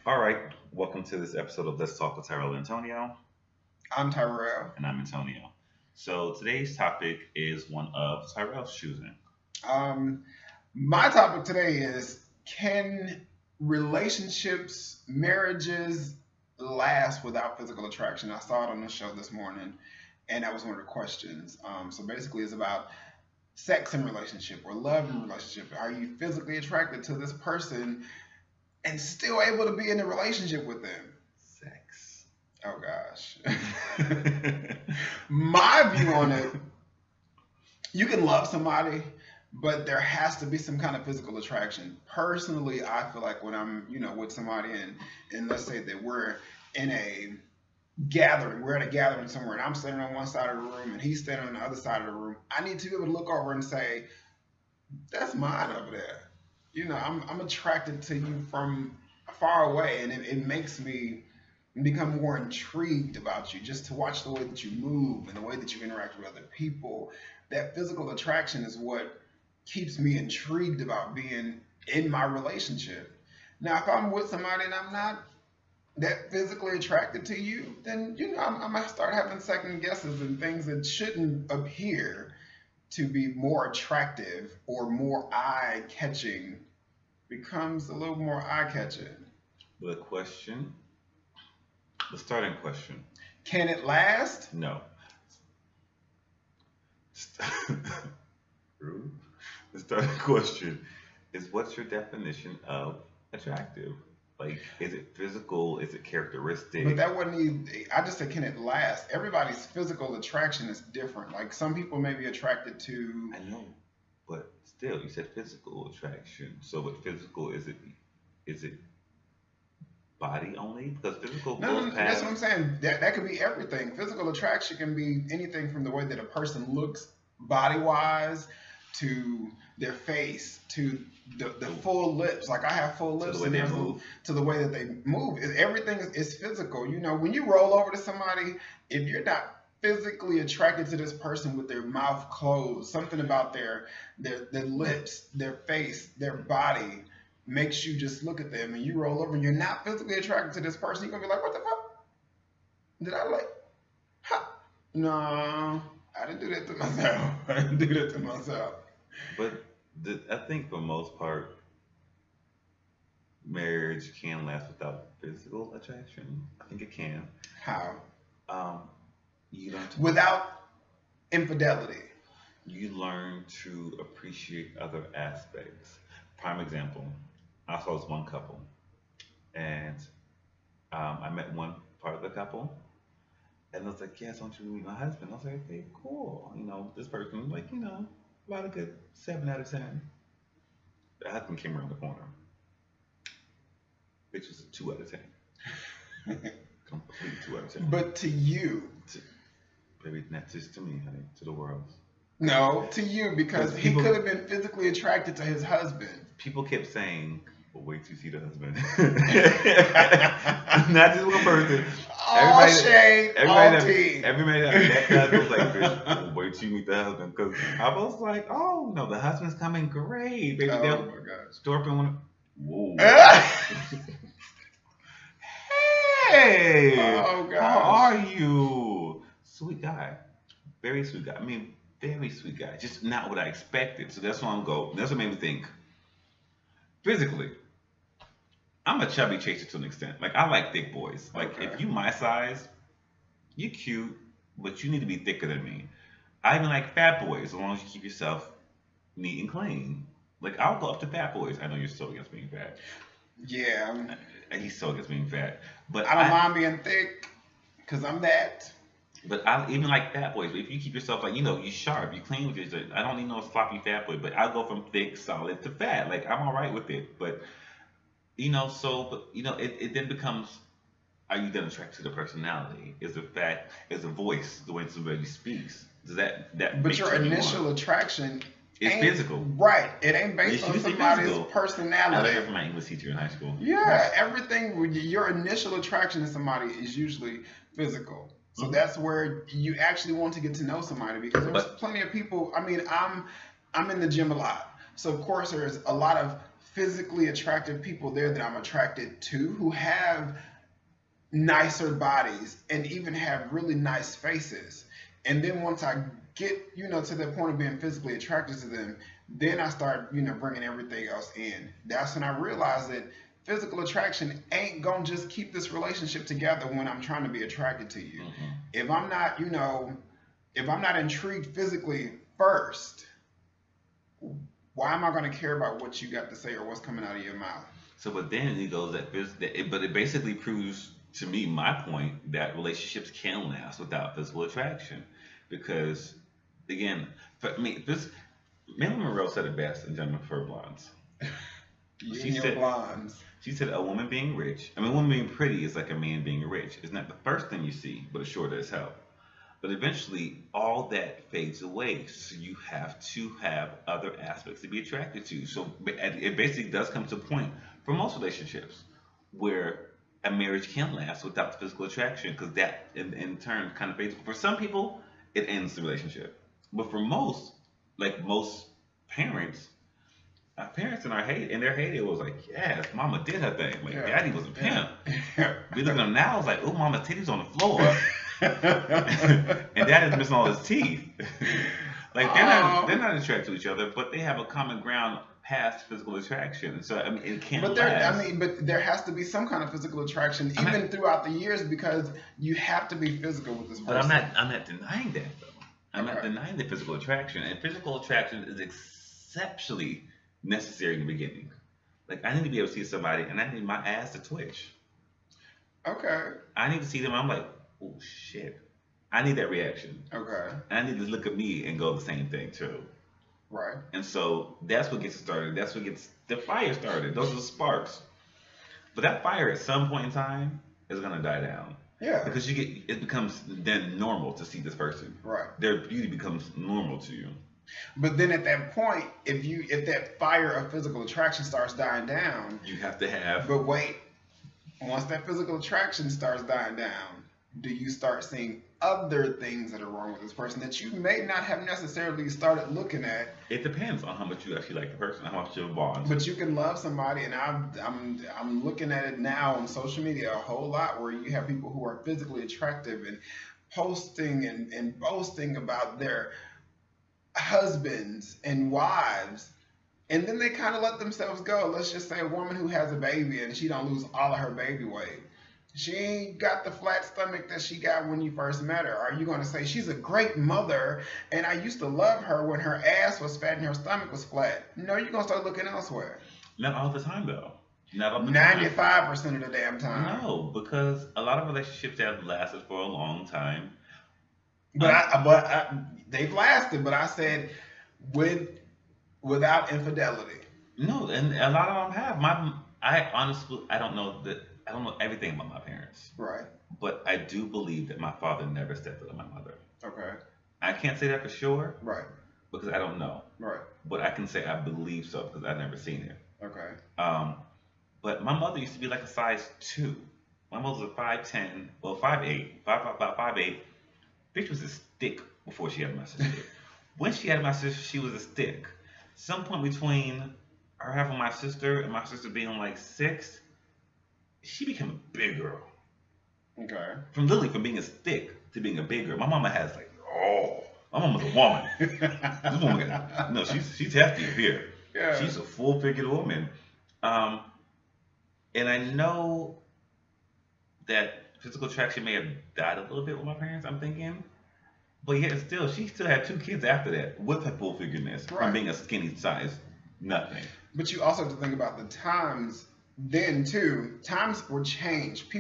All right, welcome to this episode of Let's Talk with Tyrell and Antonio, I'm Tyrell. and I'm Antonio. So today's topic is one of Tyrell's choosing. Um, my topic today is, can relationships, marriages last without physical attraction? I saw it on the show this morning, and that was one of the questions. So basically, it's about sex in relationship or love in relationship. Are you physically attracted to this person and still able to be in a relationship with them? Sex. Oh gosh. My view on it, you can love somebody, but there has to be some kind of physical attraction. Personally, I feel like when I'm, with somebody and let's say that we're in a gathering, we're at a gathering somewhere, and I'm standing on one side of the room and he's standing on the other side of the room. I need to be able to look over and say, "That's mine over there." I'm attracted to you from far away, and it makes me become more intrigued about you just to watch the way that you move and the way that you interact with other people. That physical attraction is what keeps me intrigued about being in my relationship. Now, if I'm with somebody and I'm not that physically attracted to you, then I'm gonna start having second guesses and things that shouldn't appear to be more attractive or more eye catching becomes a little more eye catching. The question, the starting question. Can it last? No. Rude. The starting question is what's your definition of attractive? Like, is it physical? Is it But characteristic? that wouldn't even, I just said, can it last? Everybody's physical attraction is different. Like some people may be attracted to, I know, but still, you said physical attraction. So, with physical, is it body only? Because physical no, no, goes no, that's past. what I'm saying. That could be everything. Physical attraction can be anything from the way that a person looks body wise to their face to the full lips. Like I have full To the lips way and they there's move. to the way that they move. Everything is physical. When you roll over to somebody, if you're not physically attracted to this person with their mouth closed, something about their lips, their face, their body makes you just look at them and you roll over and you're not physically attracted to this person, you're gonna be like, what the fuck? Did I like ha? No, I didn't do that to myself. I didn't do that to myself. But I think for most part, marriage can last without physical attraction. I think it can. How? Um, you learn to Without infidelity. you learn to appreciate other aspects. Prime example, I saw this one couple, and I met one part of the couple, and I was like, "Yes, I want you to meet my husband." I was like, "Okay, cool." This person, like, about a good 7 out of 10. The husband came around the corner, which was a 2 out of 10, complete 2 out of 10. But to you, To, maybe not just to me, honey, to the world. no, to you, because Because he could have been physically attracted to his husband. people kept saying, "Well, wait till you see the husband." Not just one person. All Everybody, shade, all tea. everybody that husband was like, "Bitch, well, wait till you meet the husband." Because I was like, "Oh no, the husband's coming great, baby." Oh They'll my gosh. store up and want. Whoa. Hey, Oh how gosh. are you? Sweet guy, very sweet guy. I mean, very sweet guy. Just not what I expected. So that's why I'm go. That's what made me think. Physically, I'm a chubby chaser to an extent. Like I like thick boys. Like Okay. if you my size, you cute, but you need to be thicker than me. I even like fat boys as long as you keep yourself neat and clean. Like I'll go up to fat boys. I know you're so against being fat. Yeah, He's so against being fat. But I don't I mind being thick because I'm that. but I even like fat boys. But if you keep yourself like you sharp, you clean with yourself. I don't need no sloppy fat boy. But I'll go from thick, solid to fat. Like I'm all right with it. But it then becomes, are you then attracted to the personality? Is the fact, is the voice, the way somebody speaks? Does that But make your turn you initial on? attraction It's ain't physical. right. It ain't You based should on say somebody's physical. I learned personality. that from my English teacher in high school. Yeah, everything. Your initial attraction to somebody is usually physical. So Hmm. that's where you actually want to get to know somebody because there's But plenty of people. I mean, I'm in the gym a lot, so of course there's a lot of physically attractive people there that I'm attracted to who have nicer bodies and even have really nice faces. And then once I get, to the point of being physically attracted to them, then I start, bringing everything else in. That's when I realize that physical attraction ain't gonna just keep this relationship together when I'm trying to be attracted to you. Mm-hmm. If I'm not, if I'm not intrigued physically first, why am I gonna care about what you got to say or what's coming out of your mouth? So, but then he goes but it basically proves to me my point that relationships can last without physical attraction, because again, for me, this Marilyn Monroe said it best in Gentlemen Prefer Blondes. You She and your said, blondes. she said, a woman being rich, a woman being pretty is like a man being rich. It's not the first thing you see, but it's sure does help. But eventually, all that fades away. So you have to have other aspects to be attracted to. So it basically does come to a point for most relationships where a marriage can last without physical attraction, because that in turn kind of fades. For some people, it ends the relationship. But for most, like most parents, our parents in their heyday was like, yes, mama did her thing. Like, Yeah. daddy was a pimp. Yeah. We look at them now, it's like, oh, mama's titties on the floor. And dad is missing all his teeth. Like, they're not attracted to each other, but they have a common ground past physical attraction. So, I mean, it can't last. But there has to be some kind of physical attraction even throughout the years, because you have to be physical with this person. But I'm not denying that, though. I'm not denying the physical attraction. And physical attraction is exceptionally necessary in the beginning. Like, I need to be able to see somebody, and I need my ass to twitch. Okay. I need to see them. I'm like, oh shit. I need that reaction. Okay. And I need to look at me and go the same thing too. Right. And so that's what gets it started. That's what gets the fire started. Those are the sparks. But that fire at some point in time is gonna die down. Yeah. Because it becomes then normal to see this person. Right. Their beauty becomes normal to you. But then at that point, if that fire of physical attraction starts dying down, You have to have. but wait, once that physical attraction starts dying down, do you start seeing other things that are wrong with this person that you may not have necessarily started looking at? It depends on how much you actually like the person, how much you bond. But you can love somebody, and I'm looking at it now on social media a whole lot, where you have people who are physically attractive and posting and boasting about their husbands and wives, and then they kind of let themselves go. Let's just say a woman who has a baby and she don't lose all of her baby weight. She ain't got the flat stomach that she got when you first met her. Are you going to say she's a great mother and I used to love her when her ass was fat and her stomach was flat? No, you're going to start looking elsewhere. Not all the time, though. Not all the time. 95% of the damn time. No, because a lot of relationships have lasted for a long time. But they've lasted. But I said without infidelity. No, and a lot of them have. I honestly, I don't know everything about my parents. Right. But I do believe that my father never stepped on my mother. Okay. I can't say that for sure. Right. Because I don't know. Right. But I can say I believe so because I've never seen it. Okay. But my mother used to be like a size 2. My mother was a 5'10", well 5'8", about 5'8". Bitch was a stick before she had my sister. When she had my sister, she was a stick. Some point between her having my sister and my sister being like 6, she became a big girl. Okay. From being a stick to being a big girl. My mama has like, my mama's a woman. This woman got, no, she's hefty up here. Yeah. She's a full-figured woman. And I know that physical attraction may have died a little bit with my parents, I'm thinking. But yet still, she still had 2 kids after that with her full-figuredness from being a skinny size nothing. But you also have to think about the times then too. Times were changed.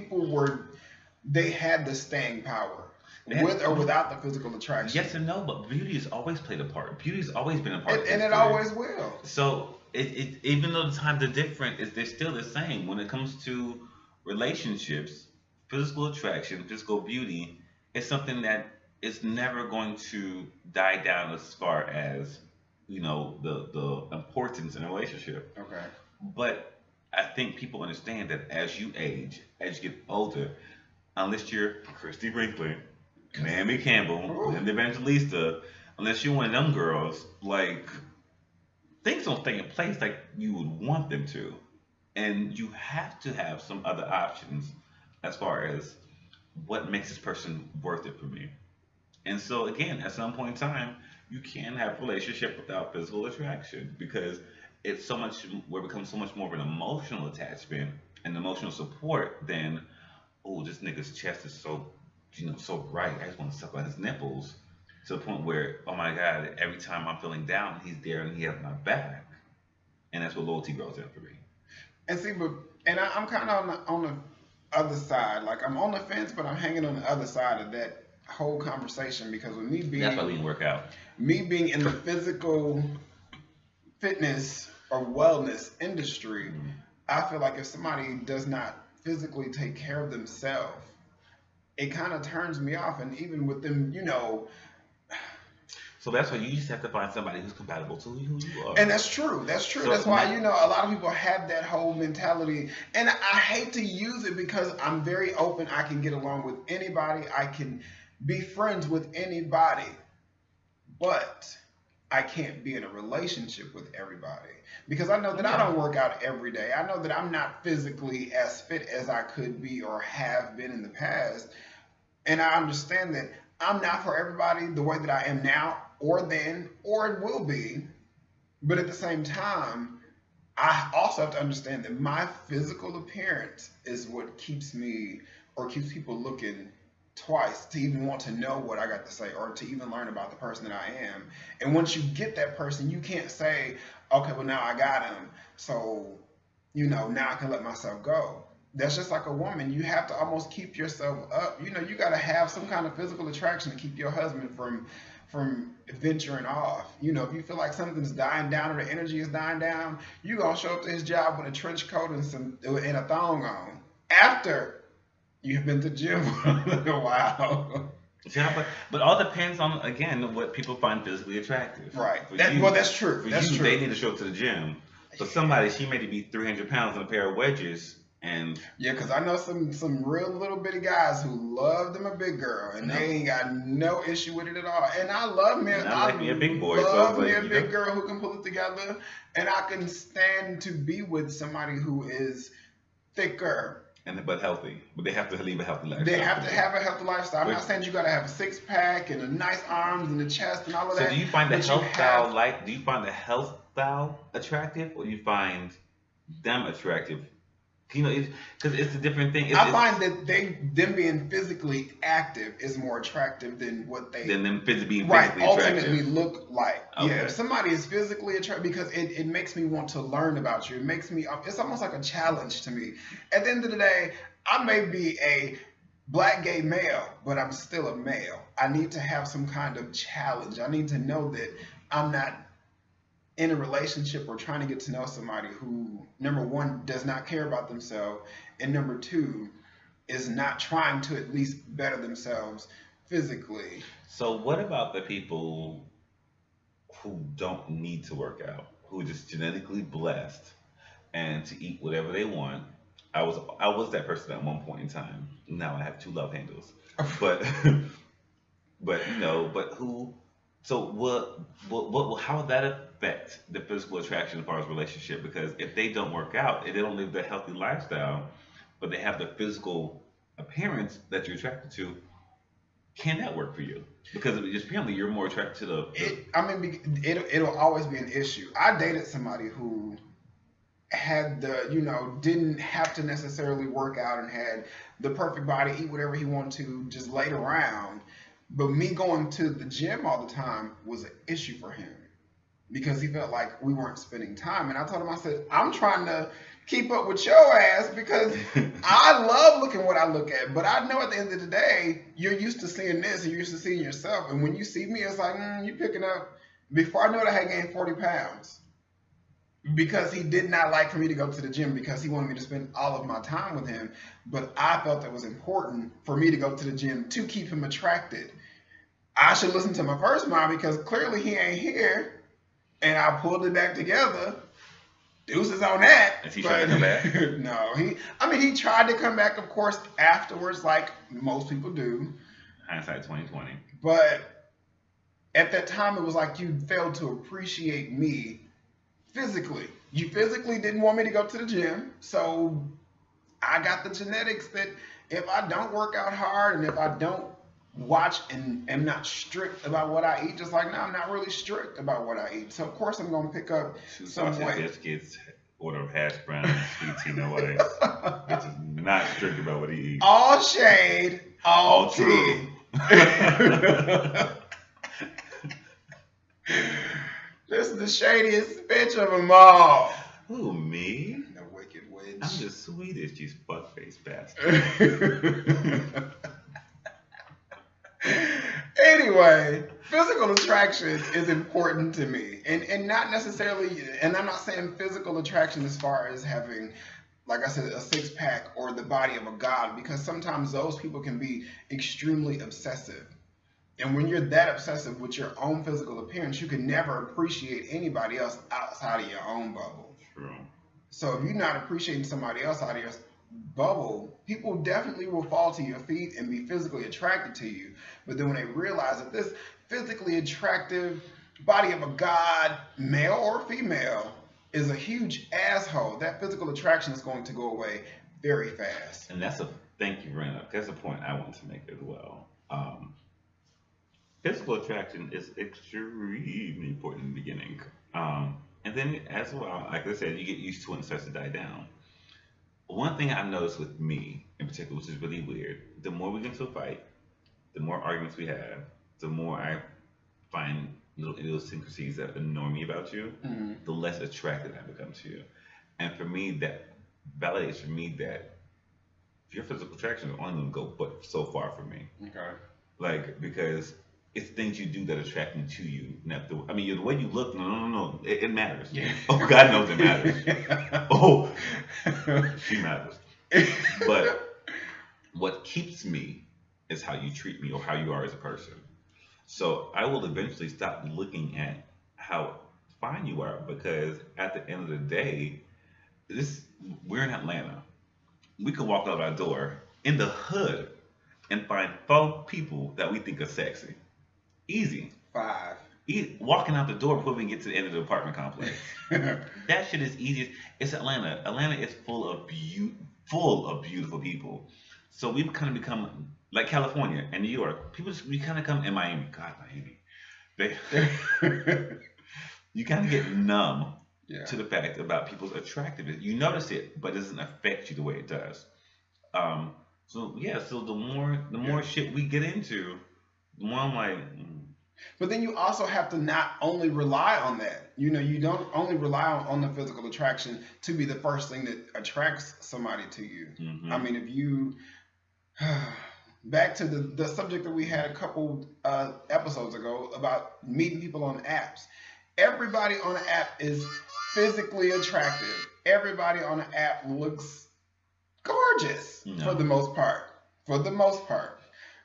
They had the staying power. With or without the physical attraction. Yes and no, but beauty has always played a part. Beauty has always been a part of and it always will. So even though the times are different, they're still the same. When it comes to relationships, physical attraction, physical beauty is something that is never going to die down as far as, the importance in a relationship. Okay. But I think people understand that as you age, as you get older, unless you're Christy Brinkley, Naomi Campbell, and Evangelista, unless you're one of them girls, like, things don't stay in place like you would want them to. And you have to have some other options as far as what makes this person worth it for me. And so again, at some point in time, you can have a relationship without physical attraction because it's so much where it becomes so much more of an emotional attachment and emotional support than, oh, this nigga's chest is so so bright. I just want to suck on his nipples to the point where, oh my God, every time I'm feeling down, he's there and he has my back. And that's what loyalty grows in for me. And see, but I'm kind of on the other side. Like I'm on the fence, but I'm hanging on the other side of that whole conversation because with That's why we didn't work out. me being in the physical fitness or wellness industry, Mm. I feel like if somebody does not physically take care of themselves, it kind of turns me off. And even with them, So that's why you just have to find somebody who's compatible to who you are. and that's true. That's true. So That's why, now, a lot of people have that whole mentality. And I hate to use it because I'm very open. I can get along with anybody. I can be friends with anybody. But I can't be in a relationship with everybody because I know that I yeah. don't work out every day. I know that I'm not physically as fit as I could be or have been in the past. And I understand that I'm not for everybody the way that I am now or then or it will be. But at the same time, I also have to understand that my physical appearance is what keeps me or keeps people looking twice to even want to know what I got to say or to even learn about the person that I am. And once you get that person, you can't say, okay, well, now I got him. So, now I can let myself go. That's just like a woman. You have to almost keep yourself up. You got to have some kind of physical attraction to keep your husband from venturing off. If you feel like something's dying down or the energy is dying down, you gonna show up to his job with a trench coat and a thong on. After you've been to the gym for a little while. Yeah, but all depends on again what people find physically attractive. Right. For Well, you, that's true. for That's you, true. they need to show up to the gym. For somebody, she may be 300 pounds in a pair of wedges, and Yeah, because I know some real little bitty guys who love them a big girl, and no, they ain't got no issue with it at all. And I love me. and I I like me a big boy, so love it's me a like big girl who can pull it together, and I can stand to be with somebody who is thicker. and but healthy, but they have to leave a healthy They lifestyle have for to you. have a healthy lifestyle. I'm Which, not saying you got to have a six pack and a nice arms and a chest and all of so that, do you find the but you health style have. like? Do you find the health style attractive, or do you find them attractive? Because it's a different thing. I find that them being physically active is more attractive than what they Than them being right physically ultimately attractive. look like. Yeah, if Okay. somebody is physically attractive because it makes me want to learn about you. It makes me it's almost like a challenge to me. At the end of the day, I may be a black gay male, but I'm still a male. I need to have some kind of challenge. I need to know that I'm not in a relationship or trying to get to know somebody who, number one, does not care about themselves, and number two, is not trying to at least better themselves physically. So what about the people who don't need to work out, who are just genetically blessed and to eat whatever they want? I was that person at one point in time. Now I have two love handles, but but who? So what how would that affect the physical attraction as far as relationship? Because if they don't work out, if they don't live the healthy lifestyle, but they have the physical appearance that you're attracted to, can that work for you? Because just apparently you're more attracted to the It'll always be an issue. I dated somebody who had didn't have to necessarily work out and had the perfect body, eat whatever he wanted to, just laid around. But me going to the gym all the time was an issue for him because he felt like we weren't spending time. And I told him, I said, I'm trying to keep up with your ass because I love looking what I look at. But I know at the end of the day, you're used to seeing this and you're used to seeing yourself. And when you see me, it's like, you picking up. Before I knew it, I had gained 40 pounds because he did not like for me to go to the gym because he wanted me to spend all of my time with him. But I felt it was important for me to go to the gym to keep him attracted. I should listen to my first mind because clearly he ain't here. And I pulled it back together. Deuces on that. Is he trying to come back? No, he tried to come back, of course, afterwards, like most people do. Hindsight 2020. But at that time, it was like you failed to appreciate me physically. You physically didn't want me to go to the gym, so I got the genetics that if I don't work out hard and if I don't watch and am not strict about what I eat, just like now I'm not really strict about what I eat. So of course I'm gonna pick up Two some sausage weight. biscuits, order of hash browns, sweet tea, no ice. Which is not strict about what he eats. All shade, all All tea. true. This is the shadiest bitch of them all. Who, me? The wicked witch. I'm the sweetest, you fuck-faced bastard. Anyway, physical attraction is important to me. And not necessarily, and I'm not saying physical attraction as far as having, like I said, a six pack or the body of a god, because sometimes those people can be extremely obsessive. And when you're that obsessive with your own physical appearance, you can never appreciate anybody else outside of your own bubble. True. So if you're not appreciating somebody else out of your bubble, people definitely will fall to your feet and be physically attracted to you. But then when they realize that this physically attractive body of a god, male or female, is a huge asshole, that physical attraction is going to go away very fast. And thank you for bringing up. That's a point I want to make as well. Physical attraction is extremely important in the beginning. And then as well, like I said, you get used to it and it starts to die down. One thing I've noticed with me in particular, which is really weird, the more we get into a fight, the more arguments we have, the more I find little idiosyncrasies that annoy me about you, the less attracted I become to you. And for me, that validates for me that your physical attraction is only going to go but so far for me. Okay. Like, because it's things you do that attract me to you. I mean, the way you look, no. It matters. Yeah. Oh, God knows it matters. Oh, she matters. But what keeps me is how you treat me or how you are as a person. So I will eventually stop looking at how fine you are, because at the end of the day, we're in Atlanta. We could walk out our door in the hood and find 4 people that we think are sexy. Easy. 5. Walking out the door before we get to the end of the apartment complex. That shit is easy. It's Atlanta. Atlanta is full of beautiful people. So we've kind of become like California and New York. We kind of come in Miami. God, Miami. You kind of get numb to the fact about people's attractiveness. You notice it, but it doesn't affect you the way it does. So the more shit we get into, the more I'm like. But then you also have to not only rely on that. You know, you don't only rely on the physical attraction to be the first thing that attracts somebody to you. Mm-hmm. I mean, if you back to the subject that we had a couple episodes ago about meeting people on apps. Everybody on an app is physically attractive. Everybody on an app looks gorgeous for the most part. For the most part.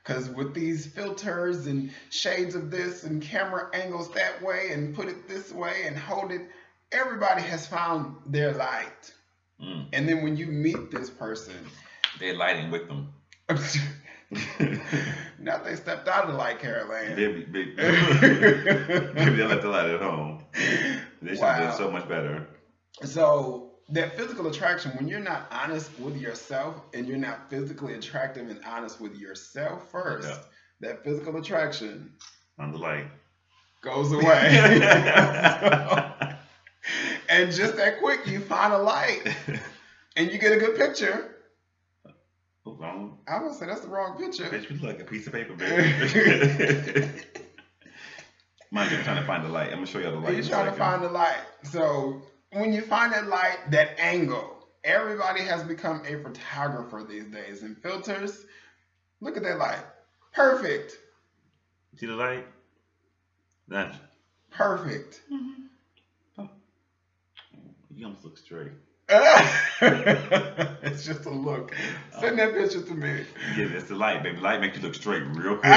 Because with these filters and shades of this and camera angles that way and put it this way and hold it, everybody has found their light. And then when you meet this person, they're lighting with them. Now they stepped out of the light, Caroline. Maybe they left the light at home. They should have done so much better. So that physical attraction, when you're not honest with yourself and you're not physically attractive and honest with yourself first, that physical attraction on the light goes away. And just that quick, you find a light and you get a good picture. Wrong. I would say that's the wrong picture. Bitch, you look like a piece of paper, baby. Mind you, I'm trying to find the light. I'm gonna show you the light. You're trying to find the light. So when you find that light, that angle, everybody has become a photographer these days. And filters, look at that light. Perfect. See the light? That's perfect. Oh. You almost look straight. It's just a look. Send that picture to me. Yeah, it's the light, baby. Light makes you look straight real quick.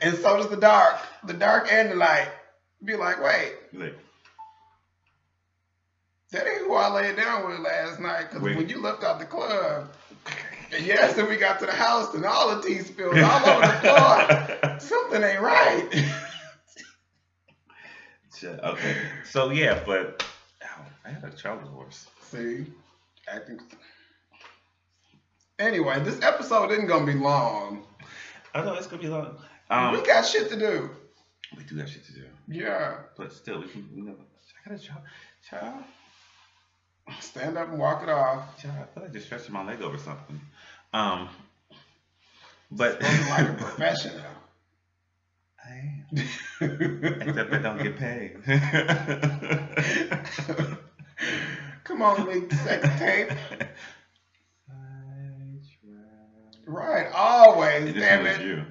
And so does the dark. The dark and the light. Be like, wait. That ain't who I laid down with last night. Because when you left out the club, and yes, and we got to the house and all the tea spilled all over the floor. Something ain't right. Okay. So yeah, but ow, I had a child divorce. See, acting. Anyway, this episode isn't gonna be long. I know it's gonna be long. We got shit to do. We do have shit to do, Yeah. but still, we can. I got a child. Stand up and walk it off. Child, I feel like just stretching my leg over something. Um, but Spoken like a professional. I am. Except I don't get paid. Come on, leak sex tape. Right, always. This Damn one was it. you.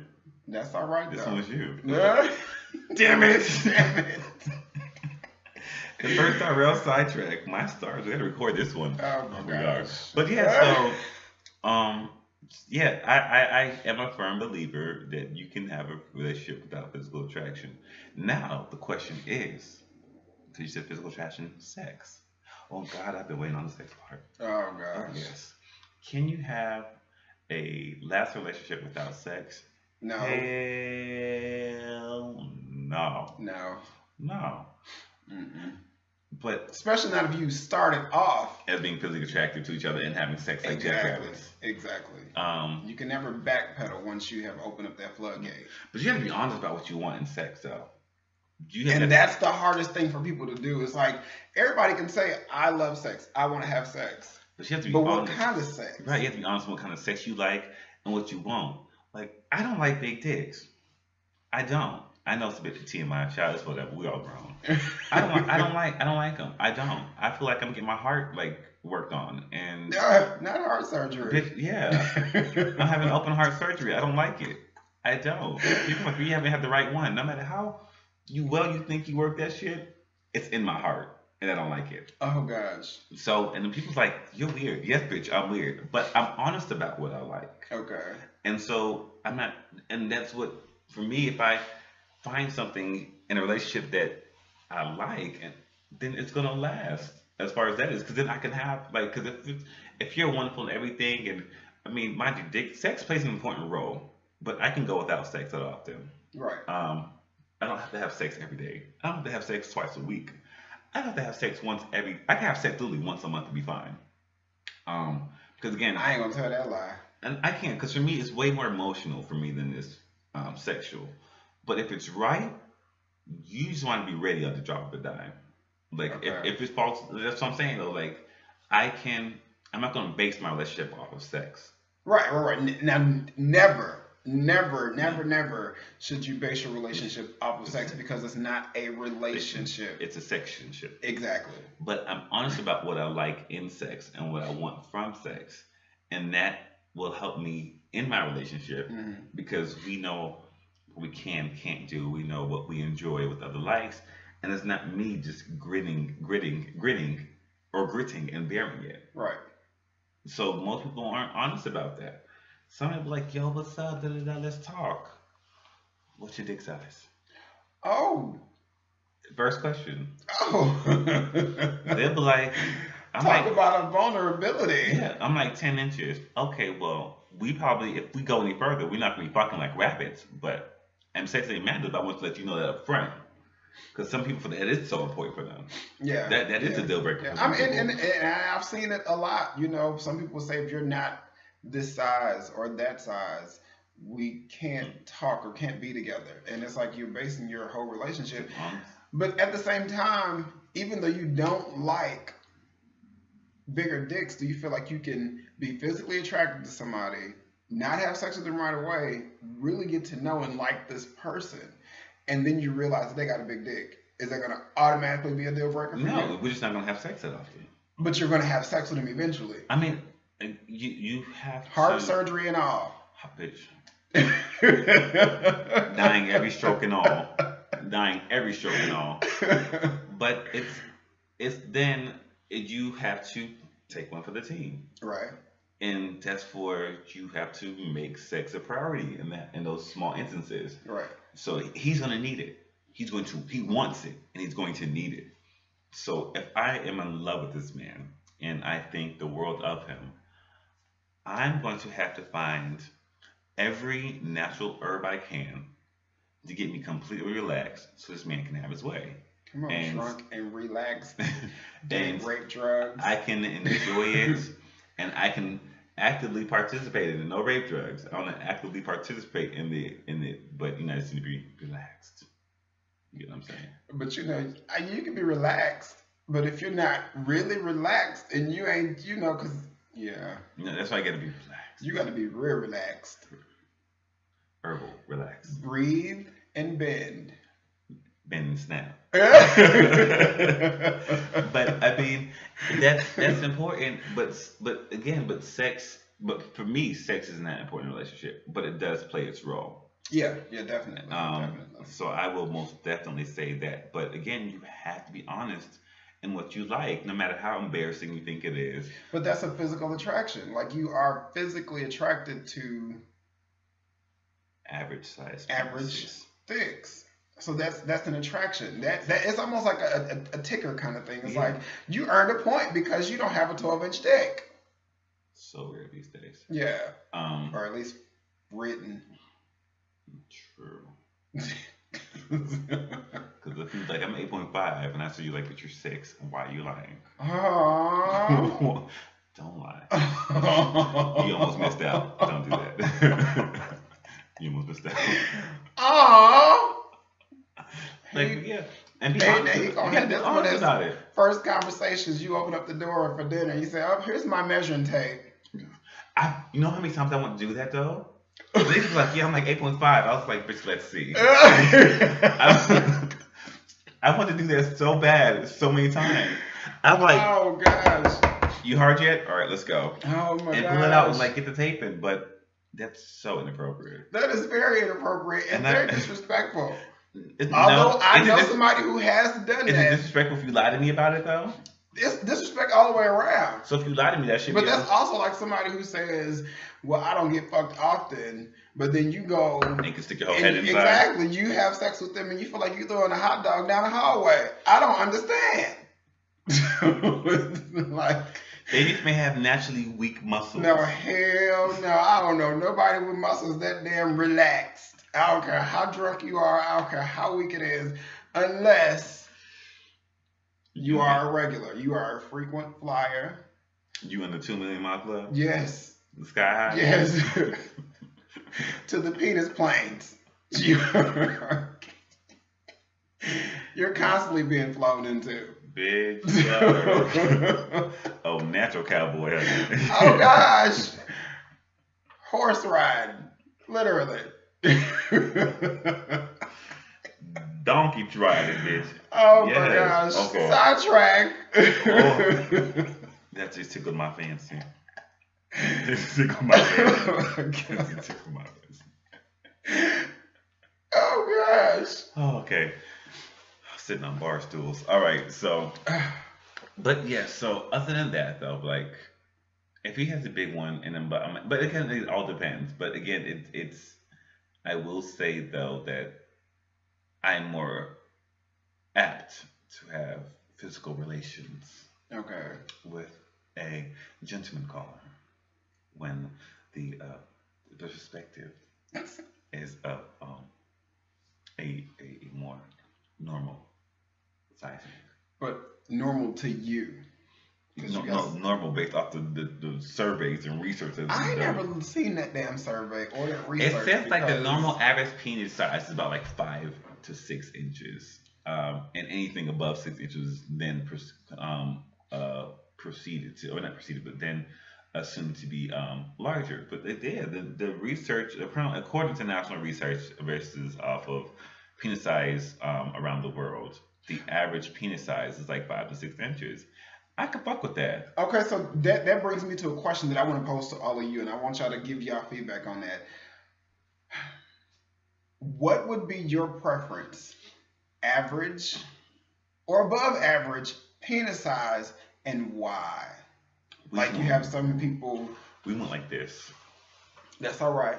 That's all right, This though. one was you. Yeah. Damn it. Damn it. The first Tyrell sidetrack. My stars. We gotta record this one. Oh my gosh. But yeah, so yeah, I am a firm believer that you can have a relationship without physical attraction. Now the question is, because you said physical attraction, sex. Oh God, I've been waiting on the sex part. Oh gosh. Yes. Can you have a last relationship without sex? No. Hell no. No. No. Mm-mm. But Especially not if you started off. as being physically attracted to each other and having sex like Exactly. jackass. Exactly. Um, You can never backpedal once you have opened up that floodgate. but you have to be honest about what you want in sex, though. You have And to, that's the hardest thing for people to do. It's like everybody can say, I love sex. I want to have sex. but you have to be But what honest. kind of sex? Right, you have to be honest with what kind of sex you like and what you want. Like, I don't like big dicks. I don't. I know it's a bit of TMI. Child, it's whatever. We all grown. I don't like them. I don't. I feel like I'm getting my heart like worked on, and Not heart surgery. bitch, yeah, I'm having open heart surgery. I don't like it. I don't. People like, you haven't had the right one. No matter how you think you work that shit, it's in my heart, and I don't like it. Oh gosh. So, and then people's like, you're weird. Yes, bitch, I'm weird, but I'm honest about what I like. Okay. And so I'm not, and that's what, for me, if I find something in a relationship that I like, and then it's gonna last as far as that is, because then I can have like, because if you're wonderful and everything, and I mean, mind you, sex plays an important role, but I can go without sex that often. Right. I don't have to have sex every day. I don't have to have sex twice a week. I don't have to have sex I can have sex literally once a month to be fine. Because again, I ain't gonna tell that lie. and I can't, because for me, it's way more emotional for me than this sexual. But if it's right, you just want to be ready on the drop of a dime. Like, Okay. if it's false, that's what I'm saying, though. Like, I'm not going to base my relationship off of sex. Right. Now, never should you base your relationship off of sex because it's not a relationship. It's a sexionship. Exactly. But I'm honest about what I like in sex and what I want from sex. And that will help me in my relationship Mhm. because we know what we can't do. We know what we enjoy with other likes. And it's not me just gritting, or gritting and bearing it. Right. So most people aren't honest about that. Some people are like, yo, what's up? Da, da, da, let's talk. What's your dick size? Oh. First question. Oh. They'll be like, Talk about a vulnerability. yeah, I'm like 10 inches. Okay, well, we probably, if we go any further, we're not going to be fucking like rabbits, but I'm sexually mandate, but I want to let you know that up front. Because some people, that is so important for them. Yeah. That is a deal breaker. Yeah. For some And people. I've seen it a lot. You know, some people say if you're not this size or that size, we can't talk or can't be together. And it's like you're basing your whole relationship. But at the same time, even though you don't like bigger dicks, do you feel like you can be physically attracted to somebody, not have sex with them right away, really get to know and like this person, and then you realize that they got a big dick? Is that going to automatically be a deal breaker for you? No, we're just not going to have sex that often. But you're going to have sex with them eventually. I mean, you have Heart to, surgery and all. bitch. Dying every stroke and all. Dying every stroke and all. But it's then you have to take one for the team. Right. And that's for you have to make sex a priority in those small instances. Right. So he's gonna need it. He wants it, and he's going to need it. So if I am in love with this man and I think the world of him, I'm going to have to find every natural herb I can to get me completely relaxed so this man can have his way. Come on, and shrunk and relaxed, doing and rape drugs. I can enjoy it, and I can actively participate in it. No rape drugs. I want to actively participate in it, but I just need to be relaxed. You know what I'm saying? But you can be relaxed, but if you're not really relaxed and you ain't, because yeah, That's why I gotta be relaxed. you got to be real relaxed. Herbal, relax, Breathe and bend. bend and snap. But But I mean, that's important. But again, sex. But for me, sex is not important in a relationship, but it does play its role. yeah, definitely, definitely. So I will most definitely say that. But again, you have to be honest in what you like, no matter how embarrassing you think it is. But that's a physical attraction. Like you are physically attracted to Average size average penises. thicks. So that's an attraction. That it's almost like a ticker kind of thing. It's Yeah. like you earned a point because you don't have a 12-inch dick. So rare these days. Yeah, Um, or at least written. True. Because if you're like, I'm 8.5, and I see you like, but you're 6, why are you lying? Aww. Don't lie. You almost missed out. Don't do that. You almost missed out. Aww. Like, yeah. And be Hey, honest, now he you gonna gotta have be this honest one about it. First conversations, you open up the door for dinner. You say, "Oh, here's my measuring tape." You know how many times I want to do that, though? They was like, yeah, I'm like 8.5. I was like, bitch, let's see. I want to do that so bad, so many times. I'm like, Oh gosh. you hard yet? All right, let's go. Oh my And gosh. pull it out and like get the tape in, but that's so inappropriate. That is very inappropriate and And very that- disrespectful. It's, Although I is it know dis- somebody who has done is it that. disrespectful if you lie to me about it though? It's disrespect all the way around. So if you lie to me, that should But be. that's also like somebody who says, "Well, I don't get fucked often," but then you go And you can stick your whole head and inside. exactly you have sex with them and you feel like you're throwing a hot dog down the hallway. I don't understand. Like, Babies may have naturally weak muscles. no, hell no. I don't know nobody with muscles that damn relaxed. I don't care how drunk you are. I don't care how weak it is, unless you are a regular. You are a frequent flyer. You in the 2 million mile club? Yes. The sky high? Yes. To the penis planes. You're constantly being flown into. Big brother. Oh, natural cowboy. Oh gosh. Horse riding. Literally. Donkey riding, bitch. Oh Yes. my gosh. Okay. Sidetrack. Oh. That just tickled my fancy. Just tickled my fancy. Just tickled my fancy. Oh gosh. Oh, okay. Sitting on bar stools. All right, so, but yeah, so other than that though, like, if he has a big one, and then, but again, it all depends. But again, it's. I will say though that I'm more apt to have physical relations Okay. with a gentleman caller when the perspective is of a more normal sizing. But normal to you. 'Cause you guys- Normal based off the surveys and research that's I ain't been never done. seen that damn survey or that It research. says like the because- normal average penis size is about like 5 to 6 inches, and anything above 6 inches then proceeded to, or not proceeded, but then assumed to be larger. But the research, according to national research versus off of penis size around the world, the average penis size is like 5 to 6 inches. I can fuck with that. Okay, so that brings me to a question that I want to pose to all of you, and I want y'all to give y'all feedback on that. What would be your preference? Average or above average penis size, and why? Like you have some people. We went like this. That's all right.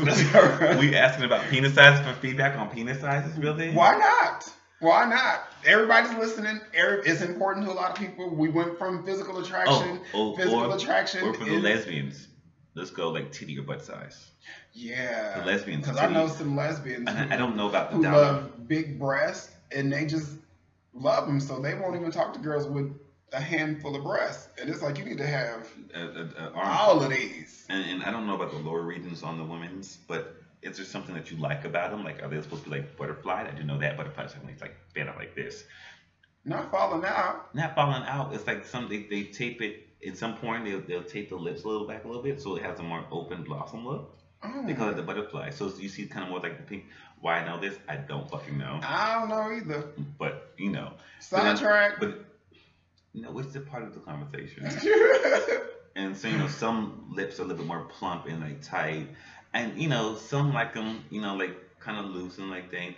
That's all right. We asking about penis sizes for feedback on penis sizes, really? Why not? Why not? Everybody's listening. It's important to a lot of people. We went from physical attraction, physical attraction, or for the lesbians. Let's go like titty or butt size. Yeah, The lesbians, because I know some lesbians I don't know about the who dollar. love big breasts, and they just love them, so they won't even talk to girls with a handful of breasts. And it's like you need to have all of these. And I don't know about the lower regions on the women's, but is there something that you like about them? Like, are they supposed to be like butterfly? I didn't know that butterflies are like fan out like this. Not falling out. Not falling out. It's like they tape it at some point. They'll tape the lips a little back a little bit, so it has a more open blossom look. Oh. They call it the butterfly. So you see kind of more like the pink. Why I know this? I don't fucking know. I don't know either. But you know. Soundtrack. But no, it's a part of the conversation. And so some lips are a little bit more plump and like tight, and some like them, like kind of loose and like thing.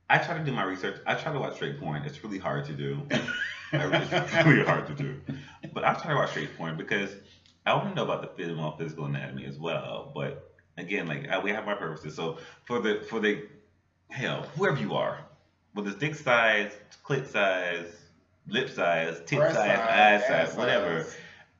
I try to do my research. I try to watch straight porn. It's really hard to do. It's really hard to do. But I try to watch straight porn because I want to know about the female physical anatomy as well. But again, like we have our purposes. So for the hell, whoever you are, whether it's dick size, clit size, lip size, tit size, eye size, whatever.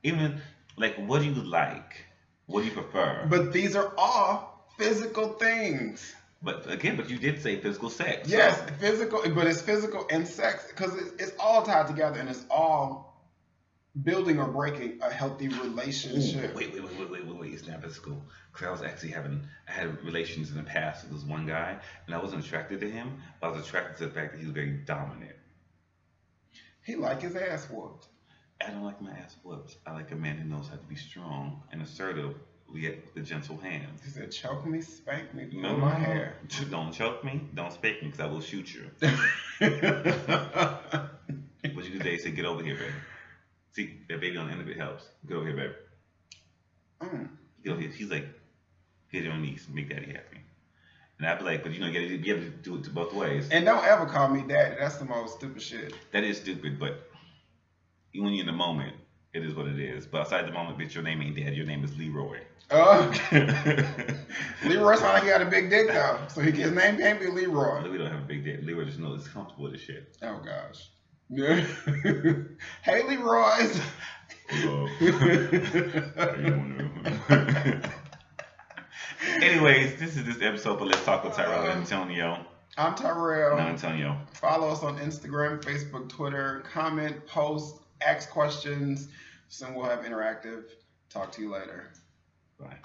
Even like, what do you like? What do you prefer? But these are all physical things. But you did say physical sex. Yes, so. Physical, but it's physical and sex because it's all tied together and it's all building or breaking a healthy relationship. Ooh, wait. It's not physical. Because I was actually I had relations in the past with this one guy, and I wasn't attracted to him, but I was attracted to the fact that he was very dominant. He liked his ass whooped. I don't like my ass whooped. I like a man who knows how to be strong and assertive, yet the gentle hands. He said, choke me, spank me, pull my hair. Don't choke me, don't spank me, because I will shoot you. What you do today, say, get over here, baby. See, that baby on the end of it helps. Get over here, baby. Get over here. She's like, get on your knees, make daddy happy. And I'd be like, but you have to do it both ways. And don't ever call me daddy. That's the most stupid shit. That is stupid, but when you're in the moment, it is what it is. But outside the moment, bitch, your name ain't Dad. Your name is Leroy. Leroy sounds like he got a big dick, though. So his name can't be Leroy. We don't have a big dick. Leroy just knows he's comfortable with this shit. Oh, gosh. Hey, Leroy's. Hello. How you doing? Anyways, this is this episode of Let's Talk with Tyrell and Antonio. I'm Tyrell. I'm Antonio. Follow us on Instagram, Facebook, Twitter. Comment, post, ask questions. Soon we'll have interactive. Talk to you later. Bye.